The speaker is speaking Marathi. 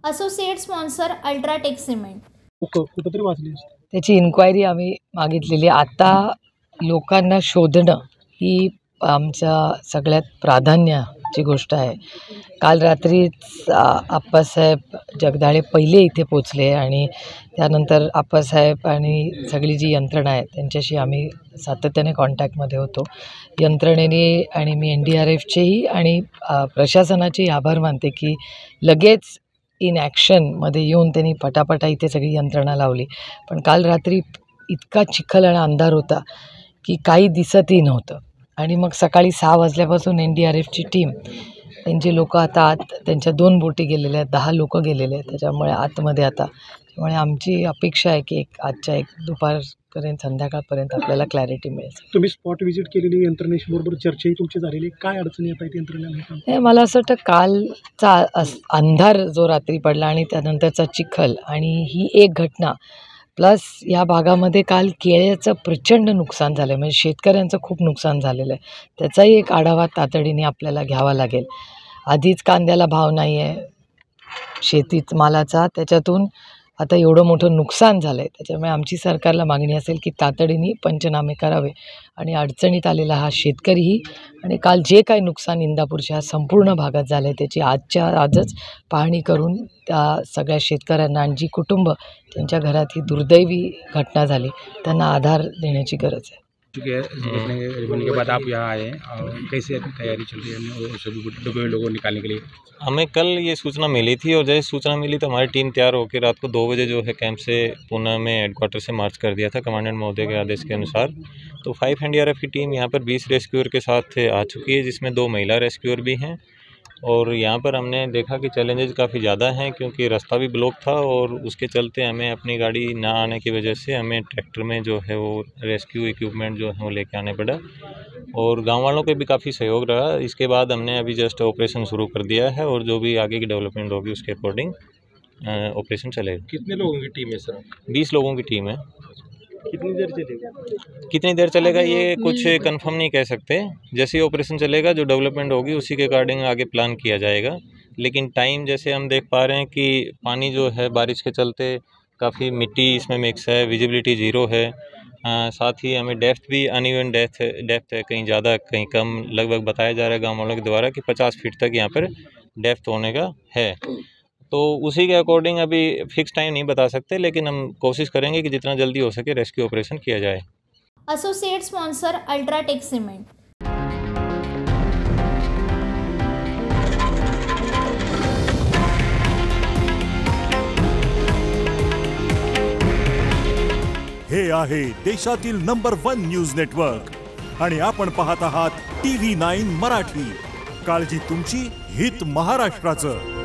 Associate sponsor UltraTech cement. कुठेतरी वाचली त्याची इन्क्वायरी आम्ही मागितलेली. आता लोकांना शोधणं ही आमच्या सगळ्यात प्राधान्याची गोष्ट आहे. काल रात्रीच आप्पासाहेब जगदाळे पहिले इथे पोचले आणि त्यानंतर आप्पासाहेब आणि सगळी जी यंत्रणा आहे त्यांच्याशी आम्ही सातत्याने कॉन्टॅक्टमध्ये होतो. यंत्रणेने आणि मी NDRFचेही आणि प्रशासनाचेही आभार मानते की लगेच इन ॲक्शनमध्ये येऊन त्यांनी पटापटा इथे सगळी यंत्रणा लावली. पण काल रात्री इतका चिखल आणि अंधार होता की काही दिसतही नव्हतं. आणि मग सकाळी 6 वाजल्यापासून NDRFची टीम त्यांचे लोक आता आत त्यांच्या 2 बोटी गेलेल्या आहेत, 10 लोक गेलेले आहेत त्याच्यामुळे आतमध्ये आता. त्यामुळे आमची अपेक्षा आहे की आजच्या दुपारपर्यंत संध्याकाळपर्यंत आपल्याला क्लॅरिटी मिळेल. तुम्ही स्पॉट व्हिजिट केलेली यंत्रणेशी बरोबर चर्चाही तुमची झालेली, काय अडचणी येत आहेत यंत्रणेला? मला असं वाटतं कालचा अंधार जो रात्री पडला आणि त्यानंतरचा चिखल आणि ही एक घटना प्लस या भागामध्ये काल केळ्याचं प्रचंड नुकसान झालं आहे. म्हणजे शेतकऱ्यांचं खूप नुकसान झालेलं आहे. त्याचाही एक आढावा तातडीने आपल्याला घ्यावा लागेल. आधीच कांद्याला भाव नाही आहे शेतीत मालाचा, त्याच्यातून आता एवढं मोठं नुकसान झालं आहे. त्याच्यामुळे आमची सरकारला मागणी असेल की तातडीने पंचनामे करावे आणि अडचणीत आलेला हा शेतकरीही आणि काल जे काही नुकसान इंदापूरच्या ह्या संपूर्ण भागात झालं आहे त्याची आजच पाहणी करून त्या सगळ्या शेतकऱ्यांना आणि जी कुटुंब त्यांच्या घरात ही दुर्दैवी घटना झाली त्यांना आधार देण्याची गरज आहे. घटने के बाद आप यहाँ आए और कैसे तैयारी चल रही है सभी डूबे लोगों को निकालने के लिए? हमें कल ये सूचना मिली थी और जैसे सूचना मिली तो हमारी टीम तैयार होकर रात को 2 बजे जो है कैंप से पुणे में हेडक्वार्टर से मार्च कर दिया था कमांडेंट महोदय के आदेश के अनुसार. तो 5 NDRF की टीम यहाँ पर 20 रेस्क्यूअर के साथ आ चुकी है जिसमें 2 महिला रेस्क्यूअर भी हैं. और यहाँ पर हमने देखा कि चैलेंजेस काफ़ी ज़्यादा हैं क्योंकि रास्ता भी ब्लॉक था और उसके चलते हमें अपनी गाड़ी ना आने की वजह से हमें ट्रैक्टर में जो है वो रेस्क्यू इक्विपमेंट जो है वो लेके आने पड़ा और गांव वालों के भी काफ़ी सहयोग रहा. इसके बाद हमने अभी जस्ट ऑपरेशन शुरू कर दिया है और जो भी आगे की डेवलपमेंट होगी उसके अकॉर्डिंग ऑपरेशन चलेगा. कितने लोगों की टीम है सर? 20 लोगों की टीम है. कितनी देर चलेगा ये कुछ कंफर्म नहीं कह सकते. जैसे ही ऑपरेशन चलेगा जो डेवलपमेंट होगी उसी के अकॉर्डिंग आगे प्लान किया जाएगा. लेकिन टाइम जैसे हम देख पा रहे हैं कि पानी जो है बारिश के चलते काफ़ी मिट्टी इसमें मिक्स है, विजिबिलिटी 0 है. साथ ही हमें डेप्थ भी अनइवन डेप्थ है, कहीं ज़्यादा कहीं कम. लगभग बताया जा रहा है गाँव वालों के द्वारा कि 50 फीट तक यहाँ पर डेप्थ होने का है. तो उसी के अकॉर्डिंग अभी फिक्स टाइम नहीं बता सकते लेकिन हम कोशिश करेंगे कि जितना जल्दी हो सके रेस्क्यू ऑपरेशन किया जाए. Associate sponsor UltraTech cement. हे आहे देशातील नंबर 1 न्यूज नेटवर्क आणि आपण पाहत आहात TV9 मराठी. काळजी तुमची, हित महाराष्ट्राचं.